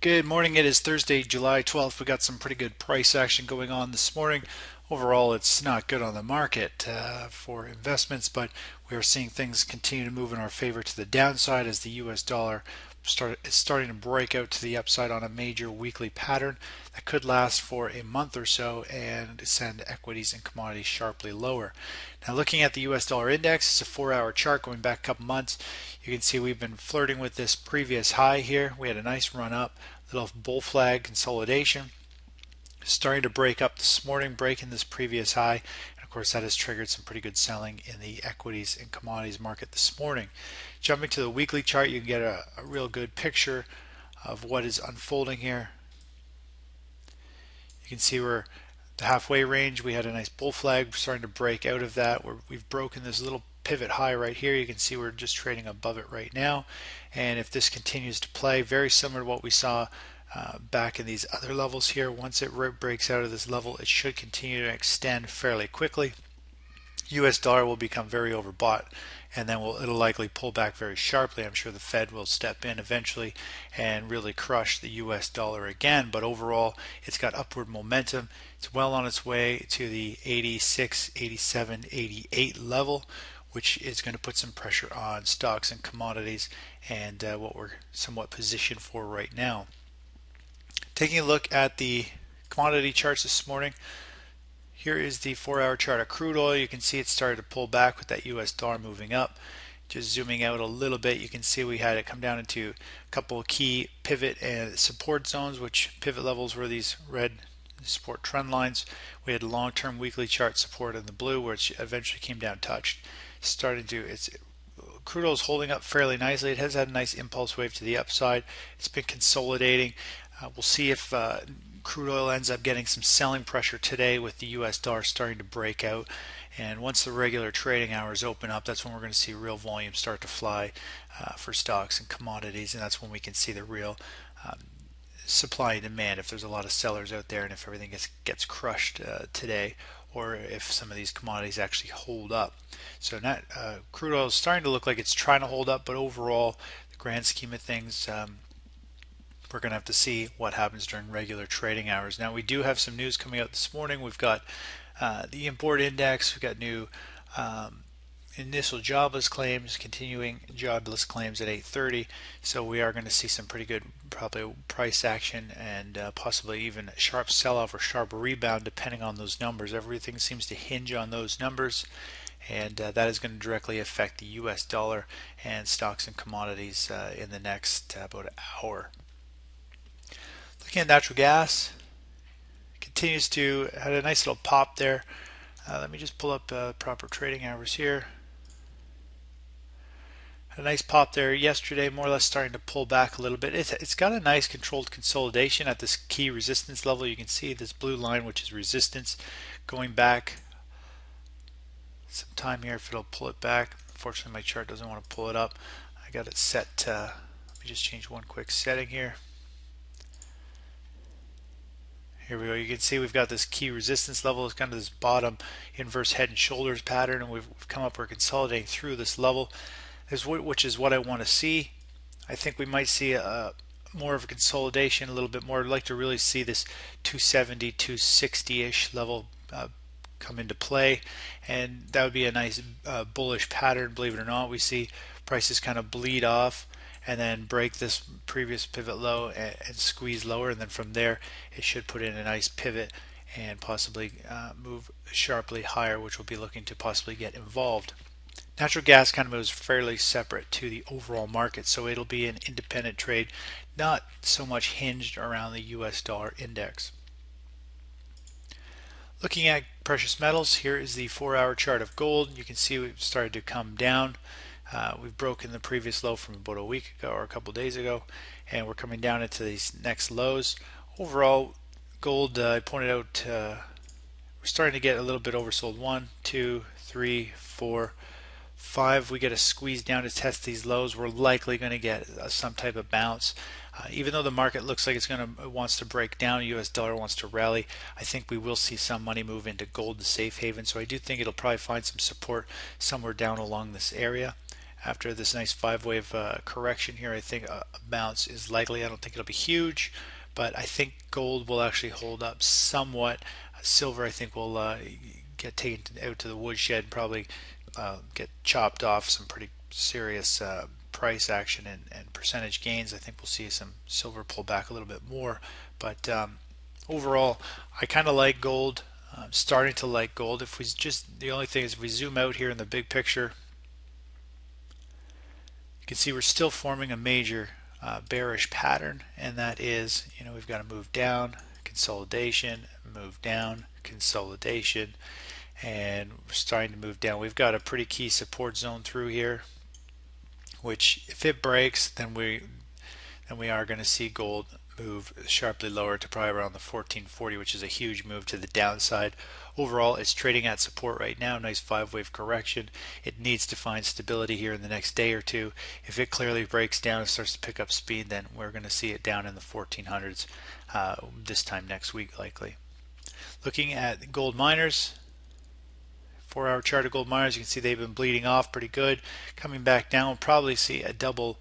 Good morning. It is Thursday, July 12th. We got some pretty good price action going on this morning. Overall, it's not good on the market for investments, but we are seeing things continue to move in our favor to the downside as the US dollar is starting to break out to the upside on a major weekly pattern that could last for a month or so and send equities and commodities sharply lower. Now, looking at the US dollar index, it's a 4-hour chart going back a couple months. You can see we've been flirting with this previous high here. We had a nice run up, little bull flag consolidation, starting to break up this morning, breaking this previous high. And of course, that has triggered some pretty good selling in the equities and commodities market this morning. Jumping to the weekly chart, you can get a real good picture of what is unfolding here. You can see we're the halfway range. We had a nice bull flag starting to break out of that. We've broken this little pivot high right here. You can see we're just trading above it right now. And if this continues to play, very similar to what we saw back in these other levels here, once it breaks out of this level, it should continue to extend fairly quickly. US dollar will become very overbought, and then it'll likely pull back very sharply. I'm sure the Fed will step in eventually and really crush the US dollar again, but overall it's got upward momentum. It's well on its way to the 86, 87, 88 level, which is going to put some pressure on stocks and commodities and what we're somewhat positioned for right now. Taking a look at the commodity charts this morning, here is the 4-hour chart of crude oil. You can see it started to pull back with that US dollar moving up. Just zooming out a little bit, you can see we had it come down into a couple of key pivot and support zones, which pivot levels were these red support trend lines. We had long-term weekly chart support in the blue, which eventually came down touched. Crude oil is holding up fairly nicely. It has had a nice impulse wave to the upside. It's been consolidating. We'll see if crude oil ends up getting some selling pressure today with the US dollar starting to break out. And once the regular trading hours open up, that's when we're going to see real volume start to fly for stocks and commodities. And that's when we can see the real supply and demand, if there's a lot of sellers out there and if everything gets crushed today, or if some of these commodities actually hold up. So crude oil is starting to look like it's trying to hold up, but overall, the grand scheme of things, we're going to have to see what happens during regular trading hours. Now, we do have some news coming out this morning. We've got the import index. We've got new initial jobless claims, continuing jobless claims at 8:30. So we are going to see some pretty good, probably price action and possibly even a sharp sell-off or sharp rebound depending on those numbers. Everything seems to hinge on those numbers, and that is going to directly affect the US dollar and stocks and commodities in the next about an hour. Looking at natural gas, continues to had a nice little pop there. Let me just pull up proper trading hours here. Had a nice pop there yesterday, more or less starting to pull back a little bit. It's got a nice controlled consolidation at this key resistance level. You can see this blue line, which is resistance, going back some time here if it'll pull it back. Unfortunately, my chart doesn't want to pull it up. I got it set to, let me just change one quick setting here. Here we go. You can see we've got this key resistance level. It's kind of this bottom inverse head and shoulders pattern, and we've come up, we're consolidating through this level, which is what I want to see. I think we might see more of a consolidation, a little bit more. I'd like to really see this 270, 260-ish level come into play, and that would be a nice bullish pattern. Believe it or not, we see prices kind of bleed off and then break this previous pivot low and squeeze lower, and then from there it should put in a nice pivot and possibly move sharply higher, which will be looking to possibly get involved. Natural gas kind of moves fairly separate to the overall market, so it'll be an independent trade, not so much hinged around the US dollar index. Looking at precious metals, here is the 4-hour chart of gold. You can see we've started to come down. We've broken the previous low from about a week ago or a couple days ago, and we're coming down into these next lows. Overall, gold, I pointed out, we're starting to get a little bit oversold. 1, 2, 3, 4, 5. We get a squeeze down to test these lows. We're likely going to get some type of bounce. Even though the market looks like wants to break down, US dollar wants to rally, I think we will see some money move into gold, the safe haven. So I do think it'll probably find some support somewhere down along this area. after this nice five-wave correction here. I think a bounce is likely. I don't think it'll be huge, but I think gold will actually hold up somewhat. Silver, I think, will get taken out to the woodshed and probably get chopped off. Some pretty serious price action and percentage gains. I think we'll see some silver pull back a little bit more, but overall, I kind of like gold. I'm starting to like gold. If we just, the only thing is if we zoom out here in the big picture, you can see we're still forming a major bearish pattern, and that is, we've got to move down, consolidation, move down, consolidation, and we're starting to move down. We've got a pretty key support zone through here, which if it breaks, then we are going to see gold move sharply lower to probably around the 1440, which is a huge move to the downside. Overall, it's trading at support right now. Nice five-wave correction. It needs to find stability here in the next day or two. If it clearly breaks down and starts to pick up speed, then we're going to see it down in the 1400s this time next week likely. Looking at gold miners, 4-hour chart of gold miners, you can see they've been bleeding off pretty good. Coming back down, we'll probably see a double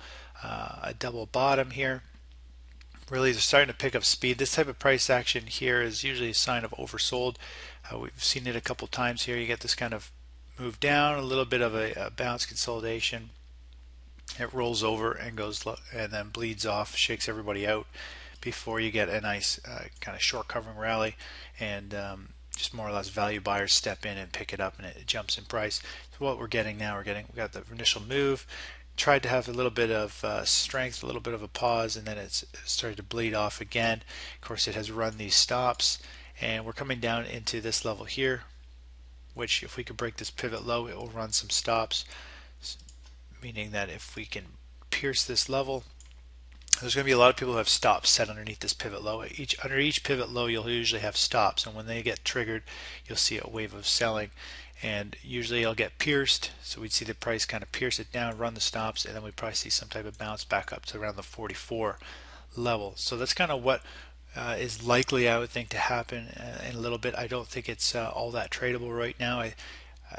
bottom here. Really, they're starting to pick up speed. This type of price action here is usually a sign of oversold. We've seen it a couple times here. You get this kind of move down, a little bit of a bounce consolidation. It rolls over and goes and then bleeds off, shakes everybody out before you get a nice kind of short covering rally, and just more or less value buyers step in and pick it up, and it jumps in price. So what we're getting now, we got the initial move. Tried to have a little bit of strength, a little bit of a pause, and then it's started to bleed off again. Of course, it has run these stops, and we're coming down into this level here, which if we could break this pivot low, it will run some stops, meaning that if we can pierce this level, there's going to be a lot of people who have stops set underneath this pivot low. Under each pivot low, you'll usually have stops, and when they get triggered, you'll see a wave of selling. And usually it'll get pierced, so we'd see the price kind of pierce it down, run the stops, and then we'd probably see some type of bounce back up to around the 44 level. So that's kind of what is likely, I would think, to happen in a little bit. I don't think it's all that tradable right now. I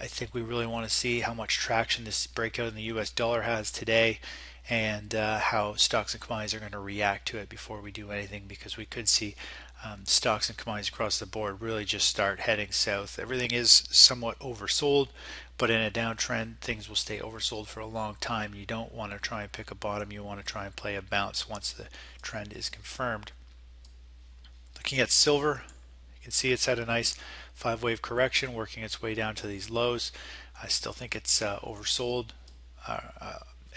think we really want to see how much traction this breakout in the US dollar has today, and how stocks and commodities are going to react to it before we do anything, because we could see stocks and commodities across the board really just start heading south. Everything is somewhat oversold, but in a downtrend, things will stay oversold for a long time. You don't want to try and pick a bottom. You want to try and play a bounce once the trend is confirmed. Looking at silver, you can see it's had a nice five-wave correction working its way down to these lows. I still think it's oversold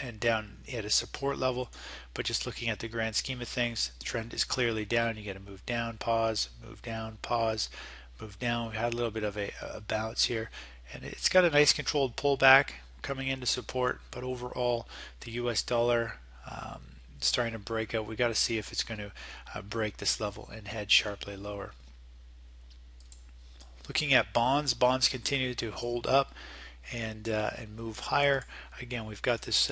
and down at a support level, but just looking at the grand scheme of things, the trend is clearly down. You got to move down, pause, move down, pause, move down. We had a little bit of a bounce here, and it's got a nice controlled pullback coming into support, but overall the US dollar starting to break out. We got to see if it's going to break this level and head sharply lower. Looking at bonds continue to hold up and move higher. Again, we've got this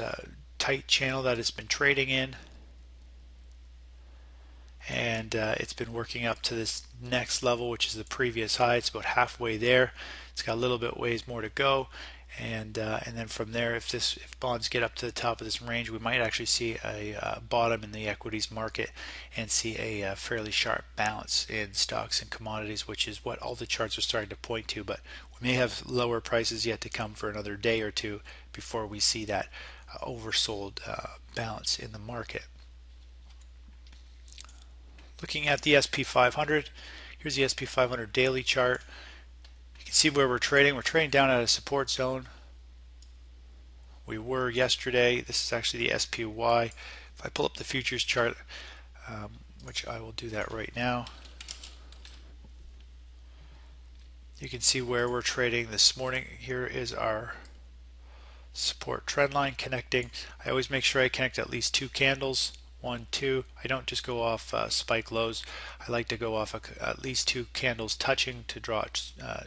tight channel that it's been trading in, and it's been working up to this next level, which is the previous high. It's about halfway there. It's got a little bit ways more to go, and then from there, if bonds get up to the top of this range, we might actually see a bottom in the equities market and see a fairly sharp bounce in stocks and commodities, which is what all the charts are starting to point to. But we may have lower prices yet to come for another day or two before we see that oversold bounce in the market. Looking at the SP 500, here's the SP 500 daily chart. You can see where we're trading. We're trading down at a support zone. We were yesterday. This is actually the SPY. If I pull up the futures chart, which I will do that right now, you can see where we're trading this morning. Here is our support trend line connecting. I always make sure I connect at least two candles. 1, 2. I don't just go off spike lows. I like to go off at least two candles touching to draw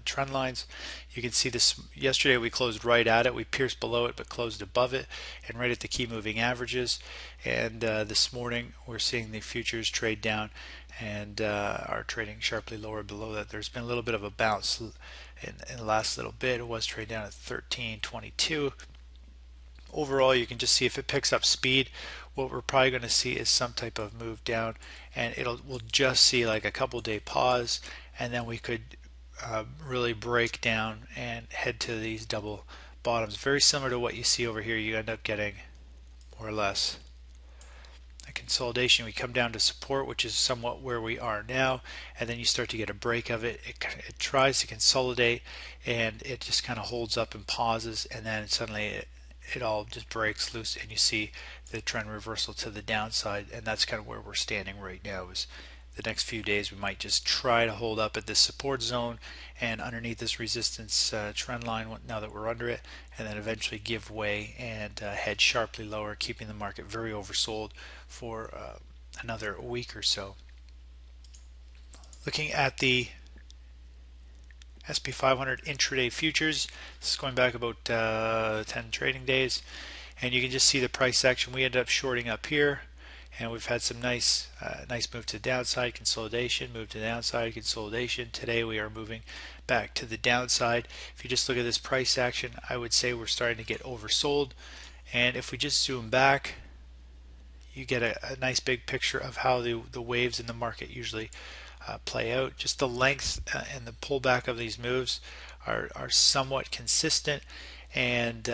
trend lines. You can see this yesterday we closed right at it. We pierced below it but closed above it and right at the key moving averages. And this morning we're seeing the futures trade down and are trading sharply lower below that. There's been a little bit of a bounce in the last little bit. It was trading down at 13.22. overall you can just see if it picks up speed, what we're probably going to see is some type of move down, and we'll just see like a couple day pause, and then we could really break down and head to these double bottoms, very similar to what you see over here. You end up getting more or less a consolidation. We come down to support, which is somewhat where we are now, and then you start to get a break of it. It tries to consolidate, and it just kind of holds up and pauses, and then suddenly it all just breaks loose, and you see the trend reversal to the downside. And that's kind of where we're standing right now. Is the next few days we might just try to hold up at this support zone and underneath this resistance trend line now that we're under it, and then eventually give way and head sharply lower, keeping the market very oversold for another week or so. Looking at the SP 500 intraday futures, this is going back about 10 trading days, and you can just see the price action. We ended up shorting up here, and we've had some nice move to the downside, consolidation, move to the downside, consolidation. Today we are moving back to the downside. If you just look at this price action, I would say we're starting to get oversold, and if we just zoom back, you get a nice big picture of how the waves in the market usually play out. Just the length and the pullback of these moves are somewhat consistent, and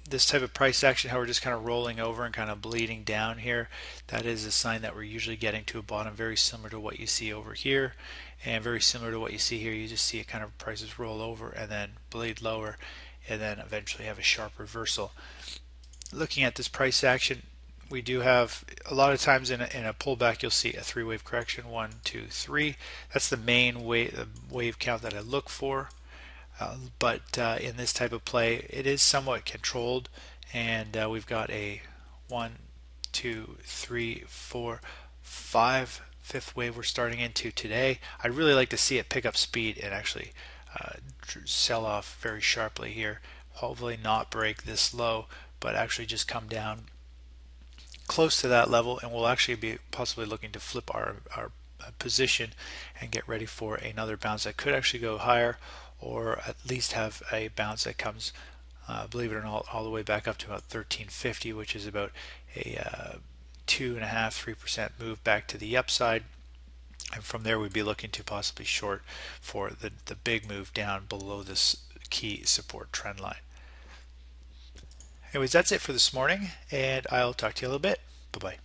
this type of price action, how we're just kind of rolling over and kind of bleeding down here, that is a sign that we're usually getting to a bottom, very similar to what you see over here, and very similar to what you see here. You just see it kind of prices roll over and then bleed lower, and then eventually have a sharp reversal. Looking at this price action, we do have a lot of times in a pullback you'll see a three-wave correction, 1, 2, 3. That's the main wave count that I look for. But in this type of play, it is somewhat controlled, and we've got a 1, 2, 3, 4, 5, fifth wave we're starting into today. I'd really like to see it pick up speed and actually sell off very sharply here. Hopefully not break this low, but actually just come down close to that level, and we'll actually be possibly looking to flip our position and get ready for another bounce that could actually go higher, or at least have a bounce that comes, believe it or not, all the way back up to about 1350, which is about a 2.5–3% move back to the upside. And from there we'd be looking to possibly short for the big move down below this key support trend line. Anyways, that's it for this morning, and I'll talk to you a little bit. Bye-bye.